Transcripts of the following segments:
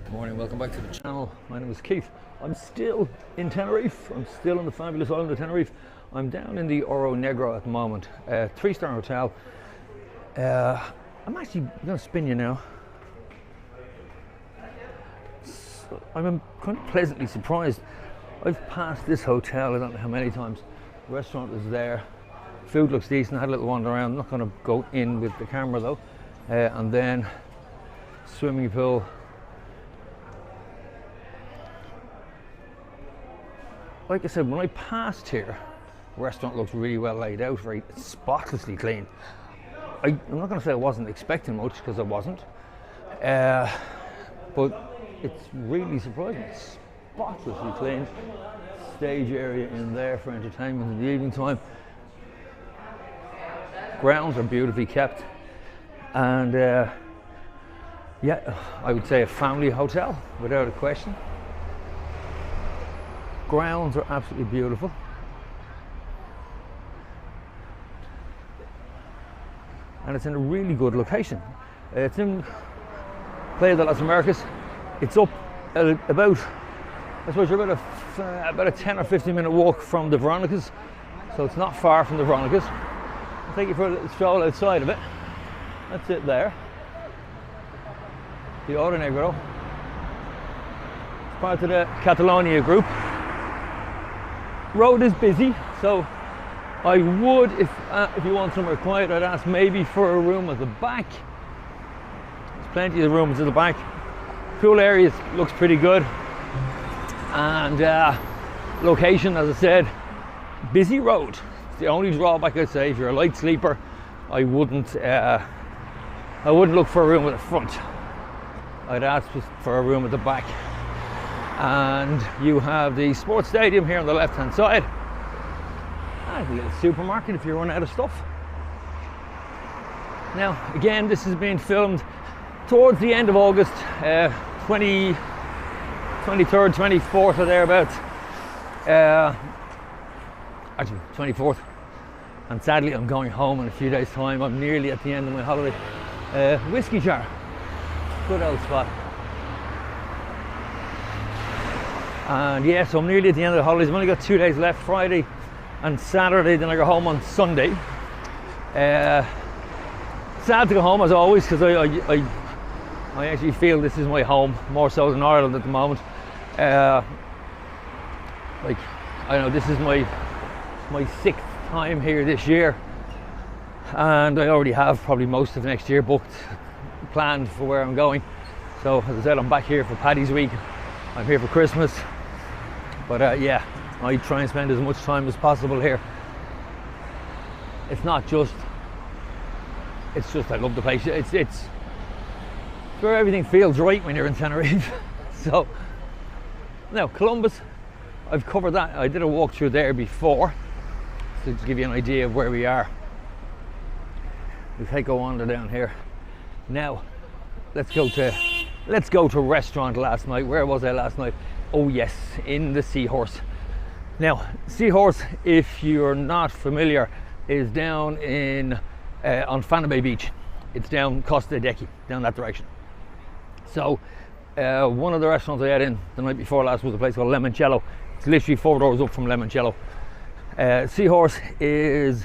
Good morning, welcome back to the channel. My name is Keith. I'm still in Tenerife. I'm still on the fabulous island of Tenerife. I'm down in the Negro at the moment. 3-star hotel. I'm actually going to spin you now. I'm kind of pleasantly surprised. I've passed this hotel, I don't know how many times. The restaurant is there. Food looks decent. I had a little wander around. I'm not going to go in with the camera though. And then swimming pool. Like I said, when I passed here, the restaurant looks really well laid out, very spotlessly clean. I'm not going to say I wasn't expecting much, because I wasn't. But it's really surprising. It's spotlessly clean. Stage area in there for entertainment in the evening time. Grounds are beautifully kept. And yeah, I would say a family hotel, without a question. Grounds are absolutely beautiful. And it's in a really good location. It's in Playa de las Americas. It's up about, I suppose you're about a 10 or 15 minute walk from the Veronicas. So it's not far from the Veronicas. I'll take you for a little stroll outside of it. That's it there. The Negro. It's part of the Catalonia group. Road is busy, so I would, if you want somewhere quiet, I'd ask maybe for a room at the back. There's plenty of rooms at the back. Pool area looks pretty good, and location, as I said, busy road. It's the only drawback I'd say. If you're a light sleeper, I wouldn't look for a room at the front. I'd ask for a room at the back. And you have the sports stadium here on the left hand side, and a little supermarket if you run out of stuff. Now again, this is being filmed towards the end of August, 23rd, 24th or thereabouts, actually 24th, and sadly I'm going home in a few days time. I'm nearly at the end of my holiday. Whiskey jar, good old spot. And yeah, so I'm nearly at the end of the holidays. I've only got 2 days left, Friday and Saturday, then I go home on Sunday. Sad to go home as always, because I actually feel this is my home, more so than Ireland at the moment. Like, I know this is my 6th time here this year, and I already have probably most of next year booked, planned for where I'm going. So as I said, I'm back here for Paddy's week. I'm here for Christmas. But yeah, I try and spend as much time as possible here. It's just I love the place. It's where everything feels right when you're in Tenerife. So now Columbus, I've covered that. I did a walk through there before, so to give you an idea of where we are. We'll take a wander down here. Now let's go to restaurant last night. Where was I last night? Oh yes, in the Seahorse. Now, Seahorse, if you're not familiar, is down in on Fana Bay Beach. It's down Costa Decky, down that direction. So one of the restaurants I had in the night before last was a place called Limoncello. It's literally 4 doors up from Limoncello. Seahorse is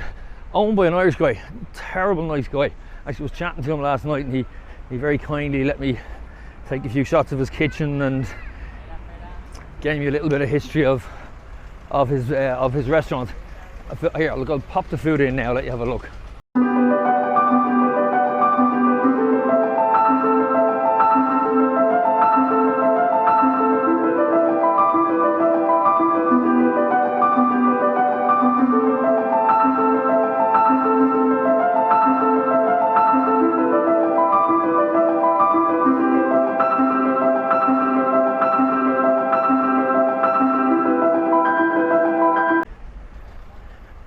owned by an Irish guy, terrible nice guy. Actually was chatting to him last night, and he very kindly let me take a few shots of his kitchen and gave me a little bit of history of his restaurant. Here, I'll pop the food in now, let you have a look.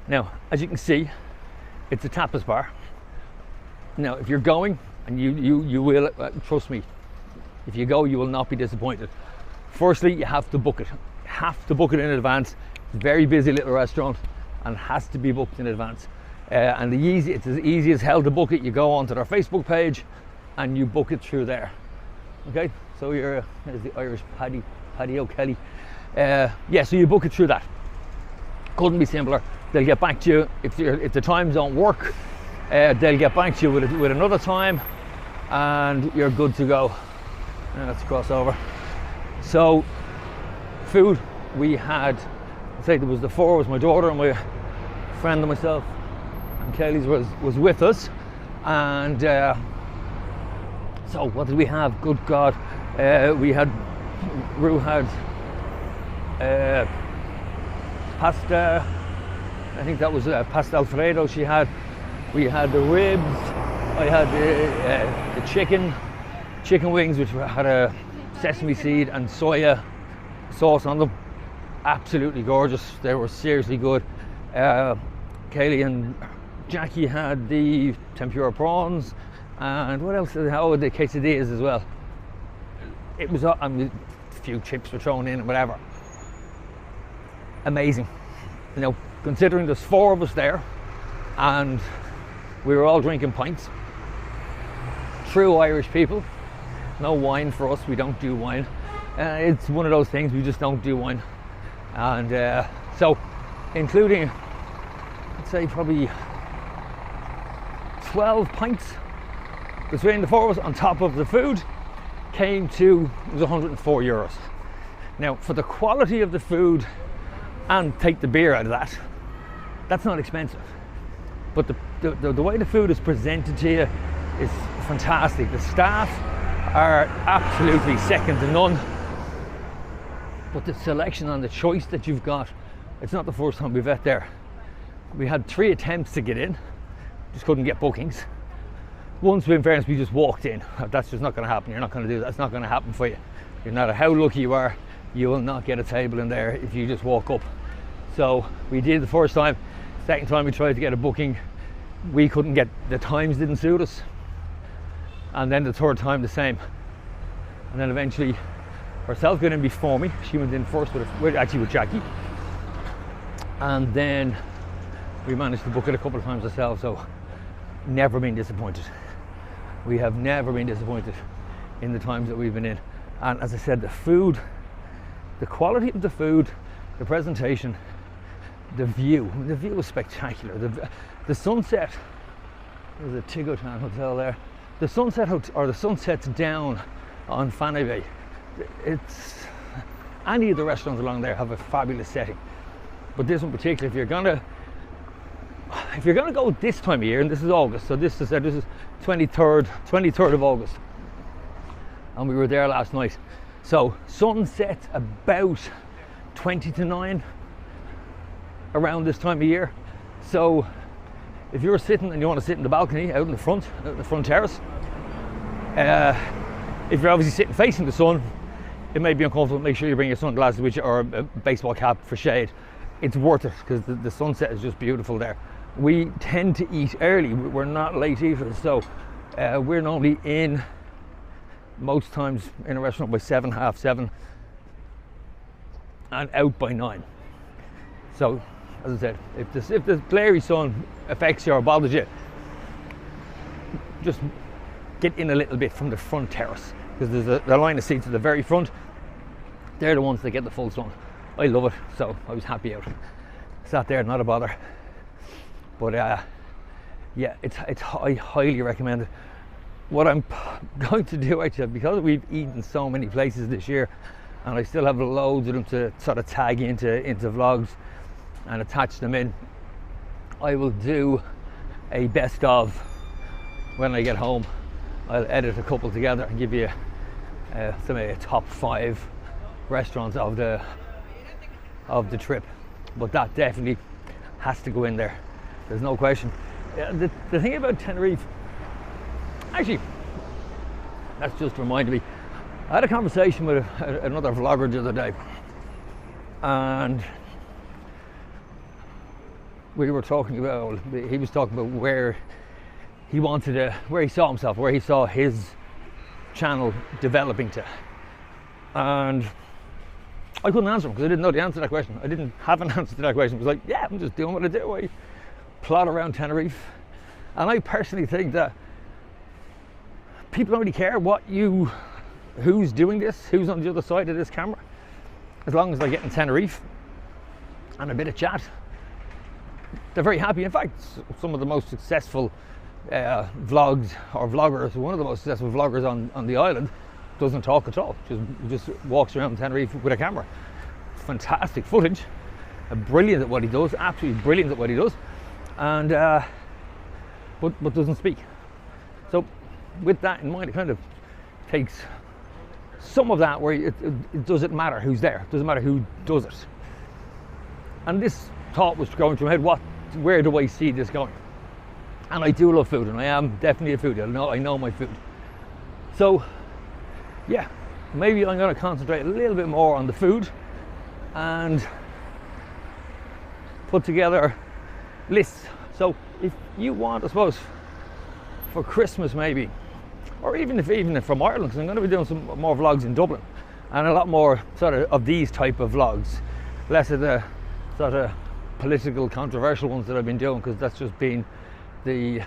Now, as you can see, it's a tapas bar. Now, if you're going, and you will, trust me, if you go, you will not be disappointed. Firstly, you have to book it. You have to book it in advance. It's a very busy little restaurant and has to be booked in advance. And it's as easy as hell to book it. You go onto their Facebook page and you book it through there. Okay, so there's the Irish Paddy O'Kelly. Yeah, so you book it through that. Couldn't be simpler. They'll get back to you if the times don't work. They'll get back to you with another time, and you're good to go. Let's cross over. So, food we had. I'd say there was the four. Was my daughter and my friend and myself, and Kelly's was with us. And so, what did we have? Good God, Rue had pasta. I think that was pasta Alfredo. We had the ribs. I had the chicken wings, which had a sesame seed and soya sauce on them. Absolutely gorgeous. They were seriously good. Kaylee and Jackie had the tempura prawns, and what else did they have? Oh, the quesadillas as well. It was, a few chips were thrown in and whatever. Amazing. You know, considering there's four of us there, and we were all drinking pints. True Irish people. No wine for us. We don't do wine. It's one of those things, we just don't do wine. And so, including, I'd say probably 12 pints between the four of us on top of the food, came to, it was 104 euros. Now, for the quality of the food, and take the beer out of that, that's not expensive. But the way the food is presented to you is fantastic. The staff are absolutely second to none. But the selection and the choice that you've got, it's not the first time we've ate there. We had 3 attempts to get in, just couldn't get bookings. Once, in fairness, we just walked in. That's just not going to happen. You're not going to do that. It's not going to happen for you. No matter how lucky you are, you will not get a table in there if you just walk up. So we did the first time. Second time we tried to get a booking, we couldn't get, the times didn't suit us. And then the third time the same. And then eventually herself got in before me. She went in first with Jackie. And then we managed to book it a couple of times ourselves, so never been disappointed. We have never been disappointed in the times that we've been in. And as I said, the food, the quality of the food, the presentation, the view was spectacular. The sunset, there's a Tigotan hotel there. The sunset or the sunsets down on Fanny Bay. It's, any of the restaurants along there have a fabulous setting. But this one particularly, if you're gonna go this time of year, and this is August, so this is 23rd of August, and we were there last night. So sunset about 20 to 9 around this time of year. So if you're sitting and you want to sit in the balcony out in the front terrace, if you're obviously sitting facing the sun, it may be uncomfortable. Make sure you bring your sunglasses with you, or a baseball cap for shade. It's worth it because the sunset is just beautiful there. We tend to eat early. We're not late eaters, so we're normally in, most times in a restaurant by 7, half 7, and out by 9. So, as I said, if the glary sun affects you or bothers you, just get in a little bit from the front terrace, because there's a line of seats at the very front. They're the ones that get the full sun. I love it, so I was happy out. Sat there, not a bother. But yeah, I highly recommend it. What I'm going to do actually, because we've eaten so many places this year, and I still have loads of them to sort of tag into vlogs and attach them in, I will do a best of when I get home. I'll edit a couple together and give you some of the top 5 restaurants of the trip. But that definitely has to go in there. There's no question. The thing about Tenerife, actually, that's just reminded me. I had a conversation with another vlogger the other day, and we were talking about, he was talking about where he wanted to, where he saw himself, where he saw his channel developing to. And I couldn't answer him because I didn't know the answer to that question. I didn't have an answer to that question. It was like, yeah, I'm just doing what I do. I plot around Tenerife. And I personally think that people don't really care what you who's doing this, who's on the other side of this camera. As long as they're getting Tenerife and a bit of chat, they're very happy. In fact, some of the most successful vlogs or vloggers, one of the most successful vloggers on the island, doesn't talk at all. Just walks around Tenerife with a camera. Fantastic footage. Brilliant at what he does. Absolutely brilliant at what he does. And but doesn't speak. So with that in mind, it kind of takes some of that where it doesn't matter who's there. It doesn't matter who does it. And this thought was going through my head, where do I see this going? And I do love food, and I am definitely a foodie. I know my food. So yeah, maybe I'm going to concentrate a little bit more on the food and put together lists. So if you want, I suppose, for Christmas maybe, or even if from Ireland, because I'm going to be doing some more vlogs in Dublin, and a lot more sort of these type of vlogs, less of the sort of political, controversial ones that I've been doing, because that's just been the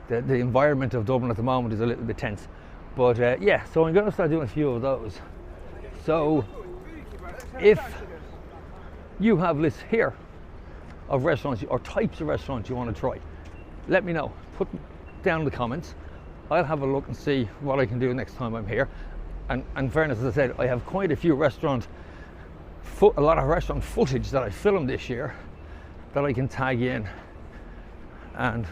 environment of Dublin at the moment is a little bit tense. But yeah, so I'm going to start doing a few of those. So if you have lists here of restaurants or types of restaurants you want to try, let me know. Put them down in the comments. I'll have a look and see what I can do next time I'm here. And in fairness, as I said, I have quite a few a lot of restaurant footage that I filmed this year that I can tag in and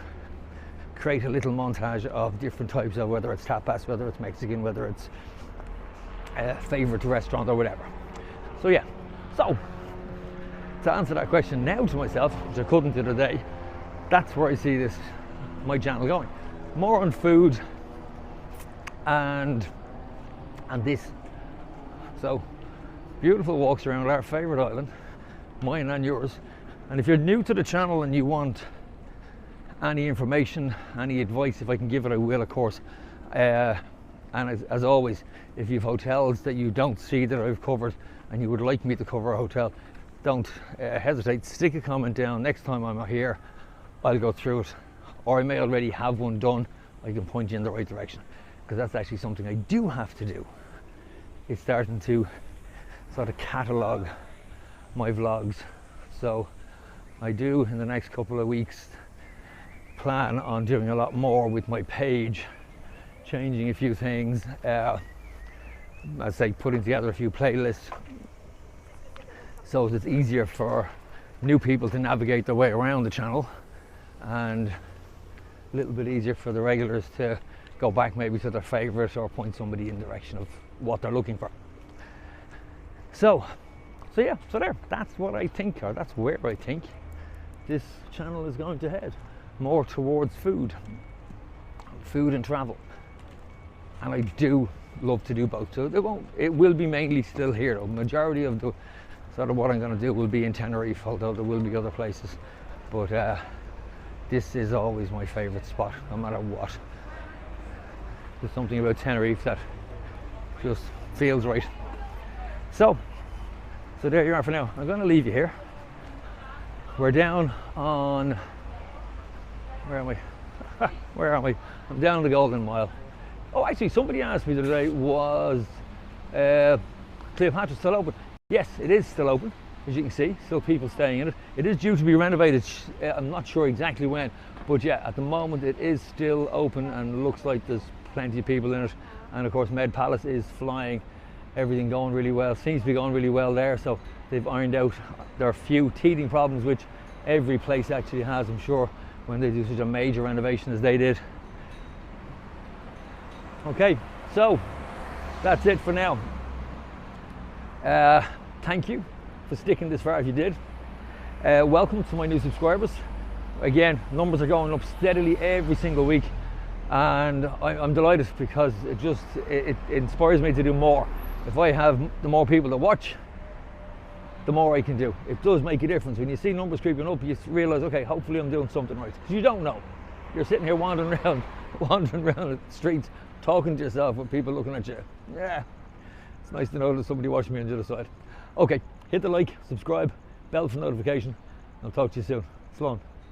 create a little montage of different types of, whether it's tapas, whether it's Mexican, whether it's favorite restaurant or whatever. So yeah, so to answer that question now to myself, which I couldn't the other day, that's where I see my channel going. More on food and this. So beautiful walks around our favorite island, mine and yours. And if you're new to the channel and you want any information, any advice, if I can give it, I will, of course. And as always, if you've hotels that you don't see that I've covered and you would like me to cover a hotel, don't hesitate. Stick a comment down. Next time I'm here, I'll go through it, or I may already have one done. I can point you in the right direction, because that's actually something I do have to do. It's starting to sort of catalogue my vlogs. So I do, in the next couple of weeks, plan on doing a lot more with my page, changing a few things, I say putting together a few playlists so it's easier for new people to navigate their way around the channel, and a little bit easier for the regulars to go back maybe to their favorite or point somebody in the direction of what they're looking for. So yeah, so there, that's what I think, or that's where I think this channel is going to head. More towards food and travel, and I do love to do both. So it will be mainly still here. The majority of the sort of what I'm going to do will be in Tenerife, although there will be other places. But this is always my favourite spot, no matter what. There's something about Tenerife that just feels right. So there you are for now. I'm going to leave you here. We're down on, where am I? Where am I? I'm down the Golden Mile. Oh, actually, somebody asked me the other day, was Cleopatra still open? Yes, it is still open, as you can see. Still people staying in it. It is due to be renovated. I'm not sure exactly when, but yeah, at the moment it is still open, and looks like there's plenty of people in it. And of course, Med Palace is flying. Everything going really well. Seems to be going really well there. So they've ironed out their few teething problems, which every place actually has, I'm sure, when they do such a major renovation as they did. Okay, so that's it for now. Thank you for sticking this far if you did. Welcome to my new subscribers. Again, numbers are going up steadily every single week, and I'm delighted, because it inspires me to do more. If I have the more people that watch, the more I can do. It does make a difference. When you see numbers creeping up, you realize, okay, hopefully I'm doing something right. Because you don't know. You're sitting here wandering around the streets, talking to yourself with people looking at you. Yeah, it's nice to know there's somebody watching me on the other side. Okay, hit the like, subscribe, bell for notification. I'll talk to you soon. So long.